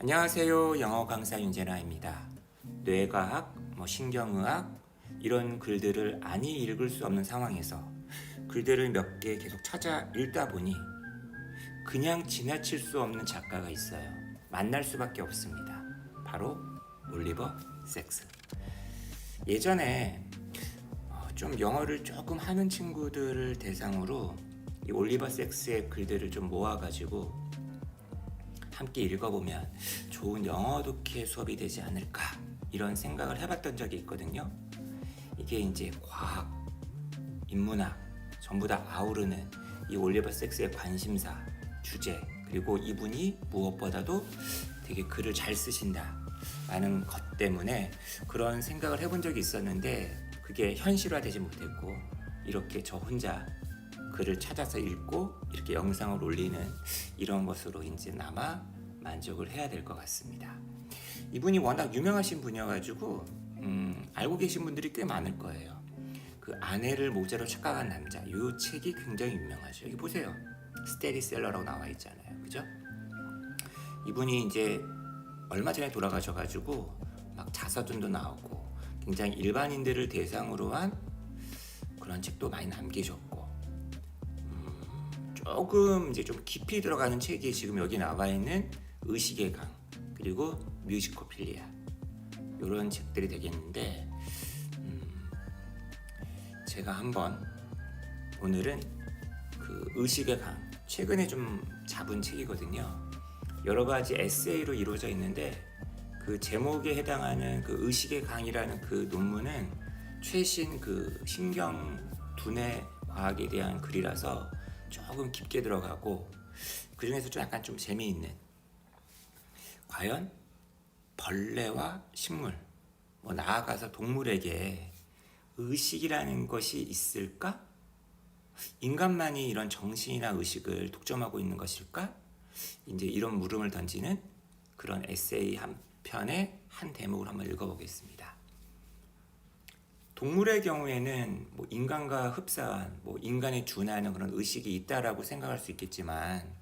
안녕하세요. 영어 강사 윤재나입니다. 뇌과학, 신경의학 이런 글들을 아니 읽을 수 없는 상황에서 글들을 몇 개 계속 찾아 읽다 보니 그냥 지나칠 수 없는 작가가 있어요. 만날 수밖에 없습니다. 바로 올리버 섹스. 예전에 좀 영어를 조금 하는 친구들을 대상으로 이 올리버 섹스의 글들을 좀 모아가지고 함께 읽어보면 좋은 영어 독해 수업이 되지 않을까 이런 생각을 해봤던 적이 있거든요. 이게 이제 과학, 인문학 전부 다 아우르는 이 올리버 섹스의 관심사, 주제, 그리고 이분이 무엇보다도 되게 글을 잘 쓰신다 라는 것 때문에 그런 생각을 해본 적이 있었는데 그게 현실화되지 못했고 이렇게 저 혼자 글을 찾아서 읽고 이렇게 영상을 올리는 이런 것으로 이제 아마 만족을 해야 될 것 같습니다. 이분이 워낙 유명하신 분이어가지고 알고 계신 분들이 꽤 많을 거예요. 그 아내를 모자로 착각한 남자, 이 책이 굉장히 유명하죠. 여기 보세요. 스테디셀러라고 나와 있잖아요. 그죠? 이분이 이제 얼마 전에 돌아가셔가지고 막 자서전도 나오고 굉장히 일반인들을 대상으로 한 그런 책도 많이 남기셨고 조금 이제 좀 깊이 들어가는 책이 지금 여기 나와 있는 의식의 강 그리고 뮤지코필리아 이런 책들이 되겠는데 제가 한번 오늘은 그 의식의 강 최근에 좀 잡은 책이거든요. 여러 가지 에세이로 이루어져 있는데 그 제목에 해당하는 그 의식의 강이라는 그 논문은 최신 그 신경 두뇌 과학에 대한 글이라서 조금 깊게 들어가고 그 중에서 좀 약간 좀 재미있는 과연 벌레와 식물 나아가서 동물에게 의식이라는 것이 있을까? 인간만이 이런 정신이나 의식을 독점하고 있는 것일까? 이제 이런 물음을 던지는 그런 에세이 한 편의 한 대목을 한번 읽어보겠습니다. 동물의 경우에는 인간과 흡사한 인간에 준하는 그런 의식이 있다라고 생각할 수 있겠지만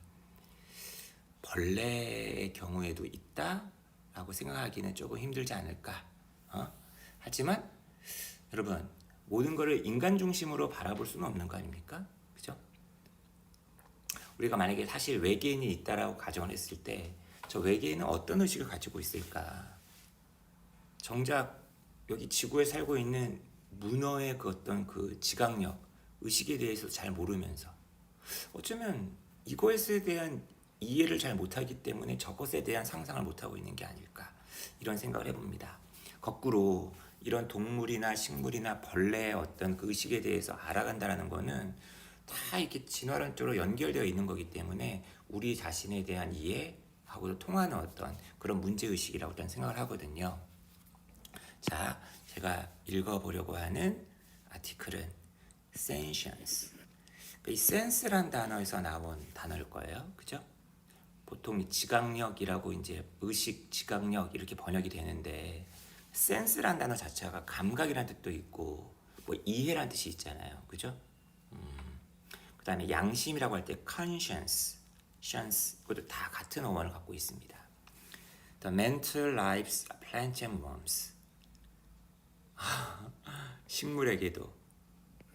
벌레의 경우에도 있다라고 생각하기는 조금 힘들지 않을까. 하지만 여러분 모든 것을 인간 중심으로 바라볼 수는 없는 거 아닙니까? 그죠? 우리가 만약에 사실 외계인이 있다라고 가정을 했을 때 저 외계인은 어떤 의식을 가지고 있을까? 정작 여기 지구에 살고 있는 문어의 그 어떤 그 지각력, 의식에 대해서 잘 모르면서 어쩌면 이것에 대한 이해를 잘 못하기 때문에 저것에 대한 상상을 못하고 있는 게 아닐까 이런 생각을 해봅니다. 거꾸로 이런 동물이나 식물이나 벌레의 어떤 그 의식에 대해서 알아간다는 거는 다 이렇게 진화론적으로 연결되어 있는 거기 때문에 우리 자신에 대한 이해하고도 통하는 어떤 그런 문제의식이라고 저는 생각을 하거든요. 자, 제가 읽어보려고 하는 아티클은 sentience. 이 sense란 단어에서 나온 단어일 거예요. 그죠? 보통 지각력이라고 이제 의식, 지각력 이렇게 번역이 되는데 sense란 단어 자체가 감각이라는 뜻도 있고 이해라는 뜻이 있잖아요. 그죠? 그 다음에 양심이라고 할 때 conscience, 그것도 다 같은 어원을 갖고 있습니다. The mental lives of plants and worms. 식물에게도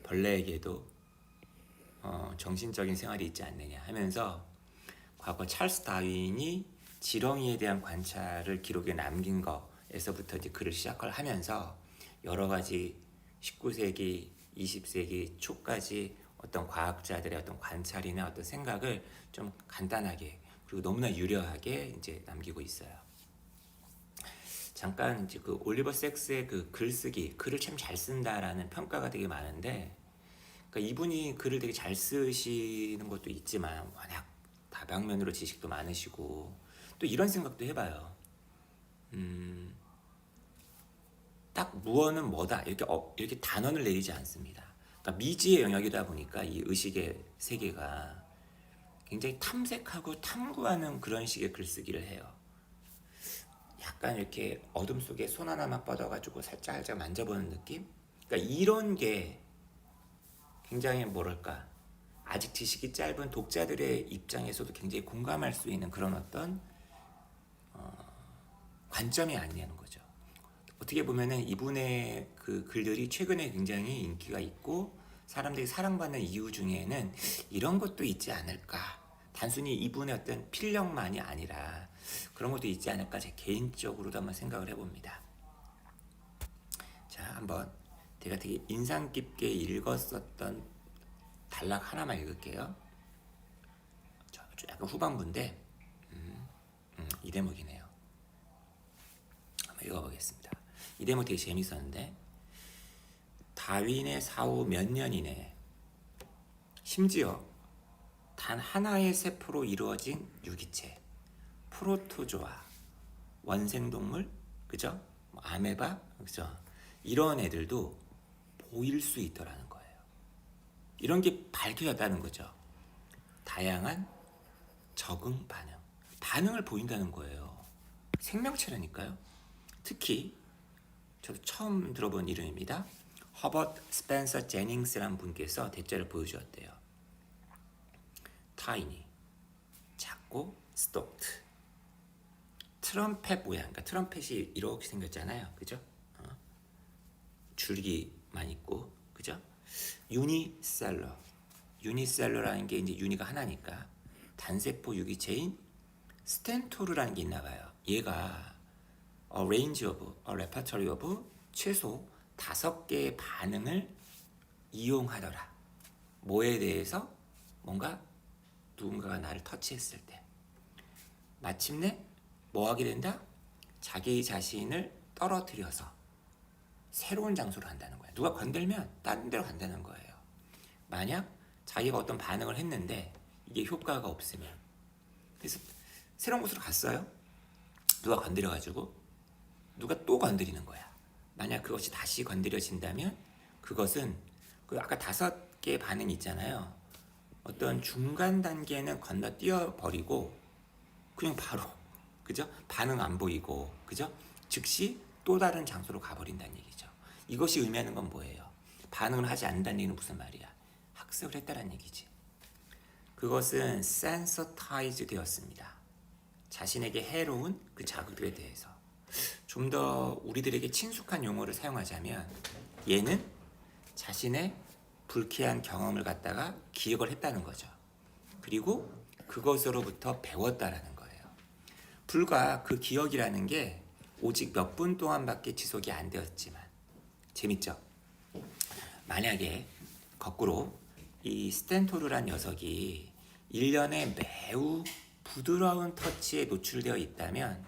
벌레에게도 정신적인 생활이 있지 않느냐 하면서 과거 찰스 다윈이 지렁이에 대한 관찰을 기록에 남긴 거에서부터 이제 글을 시작을 하면서 여러 가지 19세기, 20세기 초까지 어떤 과학자들의 어떤 관찰이나 어떤 생각을 좀 간단하게 그리고 너무나 유려하게 이제 남기고 있어요. 잠깐 이제 그 올리버 섹스의 그 글쓰기, 글을 참 잘 쓴다라는 평가가 되게 많은데, 그러니까 이분이 글을 되게 잘 쓰시는 것도 있지만 워낙 다방면으로 지식도 많으시고 또 이런 생각도 해봐요. 딱 무엇은 뭐다 이렇게 단언을 내리지 않습니다. 그러니까 미지의 영역이다 보니까 이 의식의 세계가 굉장히 탐색하고 탐구하는 그런 식의 글쓰기를 해요. 약간 이렇게 어둠 속에 손 하나만 뻗어가지고 살짝 만져보는 느낌? 그러니까 이런 게 굉장히 뭐랄까 아직 지식이 짧은 독자들의 입장에서도 굉장히 공감할 수 있는 그런 어떤 관점이 아니냐는 거죠. 어떻게 보면은 이분의 그 글들이 최근에 굉장히 인기가 있고 사람들이 사랑받는 이유 중에는 이런 것도 있지 않을까. 단순히 이분의 어떤 필력만이 아니라 그런 것도 있지 않을까 제 개인적으로도 한번 생각을 해봅니다. 자, 한번 제가 되게 인상 깊게 읽었었던 단락 하나만 읽을게요. 약간 후반부인데 이 대목이네요. 한번 읽어보겠습니다. 이 대목 되게 재밌었는데 다윈의 사후 몇 년 이내 심지어 단 하나의 세포로 이루어진 유기체 프로토조아 원생동물 그죠? 아메바 그죠? 이런 애들도 보일 수 있더라는 거예요. 이런 게 밝혀졌다는 거죠. 다양한 적응 반응을 보인다는 거예요. 생명체라니까요. 특히 저도 처음 들어본 이름입니다. 허버트 스펜서 제닝스라는 분께서 대자를 보여주었대요. 타이니, 작고 스톡트, 트럼펫 모양, 그러니까 트럼펫이 이렇게 생겼잖아요, 그죠? 줄기만 있고, 그죠? 유니셀러라는 게 이제 유니가 하나니까 단세포 유기체인 스텐토르라는 게 있나 봐요. 얘가 레퍼토리 오브 최소 5개의 반응을 이용하더라. 뭐에 대해서? 뭔가 누군가가 나를 터치했을 때 마침내 뭐 하게 된다? 자기 자신을 떨어뜨려서 새로운 장소로 간다는 거야. 누가 건들면 다른 데로 간다는 거예요. 만약 자기가 어떤 반응을 했는데 이게 효과가 없으면 그래서 새로운 곳으로 갔어요. 누가 건드려가지고 누가 또 건드리는 거야. 만약 그것이 다시 건드려진다면 그것은 그 아까 5개의 반응이 있잖아요. 어떤 중간 단계는 건너뛰어 버리고 그냥 바로 그죠? 반응 안 보이고 그죠? 즉시 또 다른 장소로 가버린다는 얘기죠. 이것이 의미하는 건 뭐예요? 반응을 하지 않는다는 얘기는 무슨 말이야? 학습을 했다는 얘기지. 그것은 센서타이즈 되었습니다. 자신에게 해로운 그 자극들에 대해서 좀 더 우리들에게 친숙한 용어를 사용하자면 얘는 자신의 불쾌한 경험을 갖다가 기억을 했다는 거죠. 그리고 그것으로부터 배웠다라는 거예요. 불과 그 기억이라는 게 오직 몇 분 동안밖에 지속이 안 되었지만 재밌죠? 만약에 거꾸로 이 스텐토르란 녀석이 1년에 매우 부드러운 터치에 노출되어 있다면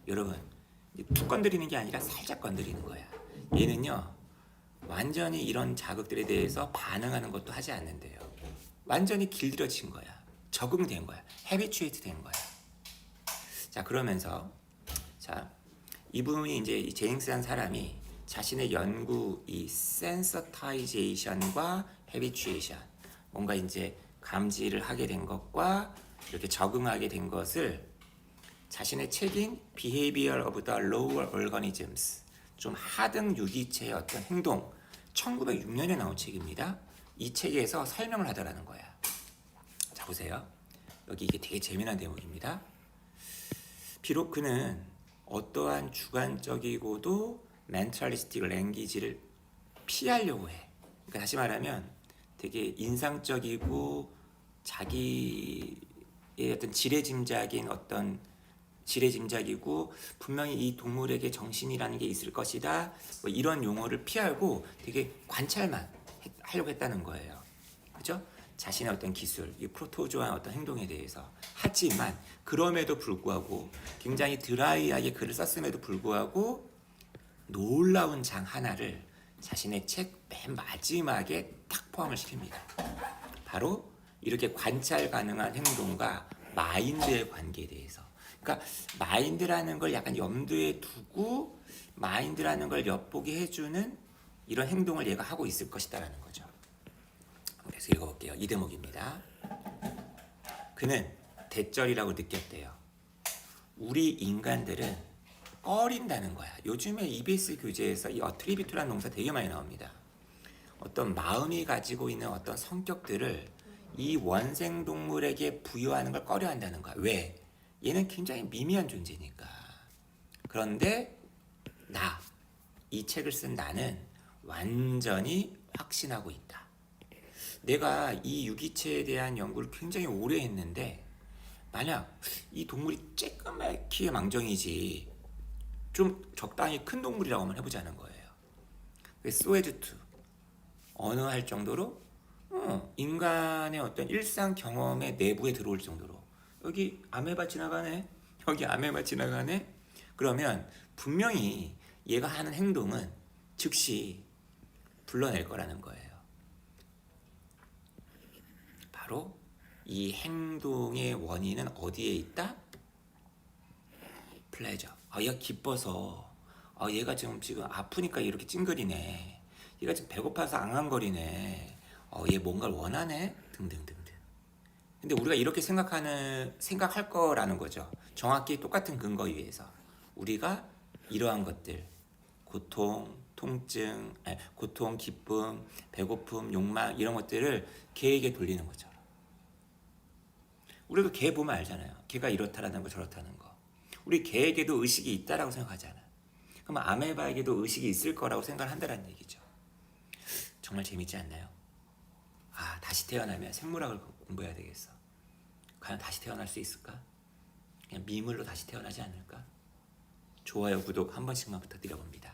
여러분 툭 건드리는 게 아니라 살짝 건드리는 거야. 얘는요 완전히 이런 자극들에 대해서 반응하는 것도 하지 않는데요. 완전히 길들여진 거야. 적응된 거야. 헤비추에이트 된 거야. 자 그러면서 자 이분이 이제 이 제닝스라는 사람이 자신의 연구 이 센서타이제이션과 헤비추에이션 뭔가 이제 감지를 하게 된 것과 이렇게 적응하게 된 것을 자신의 책인 Behavior of the Lower Organisms 좀 하등 유기체의 어떤 행동 1906년에 나온 책입니다. 이 책에서 설명을 하더라는 거야. 자 보세요. 여기 이게 되게 재미난 대목입니다. 비록 그는 어떠한 주관적이고도 멘탈리스틱 랭귀지를 피하려고 해. 그러니까 다시 말하면 되게 인상적이고 자기의 어떤 지레짐작이고 분명히 이 동물에게 정신이라는 게 있을 것이다. 뭐 이런 용어를 피하고 되게 관찰만 하려고 했다는 거예요. 그죠? 자신의 어떤 기술, 이 프로토조아의 어떤 행동에 대해서. 하지만 그럼에도 불구하고 굉장히 드라이하게 글을 썼음에도 불구하고 놀라운 장 하나를 자신의 책 맨 마지막에 딱 포함을 시킵니다. 바로 이렇게 관찰 가능한 행동과 마인드의 관계에 대해서. 그러니까 마인드라는 걸 약간 염두에 두고 마인드라는 걸 엿보게 해주는 이런 행동을 얘가 하고 있을 것이다라는 거죠. 그래서 읽어볼게요. 이 대목입니다. 그는 대절이라고 느꼈대요. 우리 인간들은 꺼린다는 거야. 요즘에 EBS 교재에서 이 어트리뷰트라는 동사 되게 많이 나옵니다. 어떤 마음이 가지고 있는 어떤 성격들을 이 원생동물에게 부여하는 걸 꺼려한다는 거야. 왜? 얘는 굉장히 미미한 존재니까. 그런데 이 책을 쓴 나는 완전히 확신하고 있다. 내가 이 유기체에 대한 연구를 굉장히 오래 했는데 만약 이 동물이 쬐끄맣게 망정이지 좀 적당히 큰 동물이라고 한번 해보자는 거예요. 소에드투 언어할 정도로 인간의 어떤 일상 경험의 내부에 들어올 정도로 여기 아메바 지나가네, 여기 아메바 지나가네. 그러면 분명히 얘가 하는 행동은 즉시 불러낼 거라는 거예요. 바로 이 행동의 원인은 어디에 있다? 플레저. 얘가 기뻐서, 얘가 지금 아프니까 이렇게 찡그리네. 얘가 지금 배고파서 앙앙거리네. 얘 뭔가를 원하네. 등등등등. 근데 우리가 이렇게 생각할 거라는 거죠. 정확히 똑같은 근거 위에서 우리가 이러한 것들, 고통, 통증, 고통, 기쁨, 배고픔, 욕망 이런 것들을 개에게 돌리는 거죠. 우리도 개 보면 알잖아요. 개가 이렇다라는 거 저렇다는 거. 우리 개에게도 의식이 있다라고 생각하잖아. 그럼 아메바에게도 의식이 있을 거라고 생각을 한다는 얘기죠. 정말 재밌지 않나요? 다시 태어나면 생물학을 공부해야 되겠어. 과연 다시 태어날 수 있을까? 그냥 미물로 다시 태어나지 않을까? 좋아요, 구독 한 번씩만 부탁드려봅니다.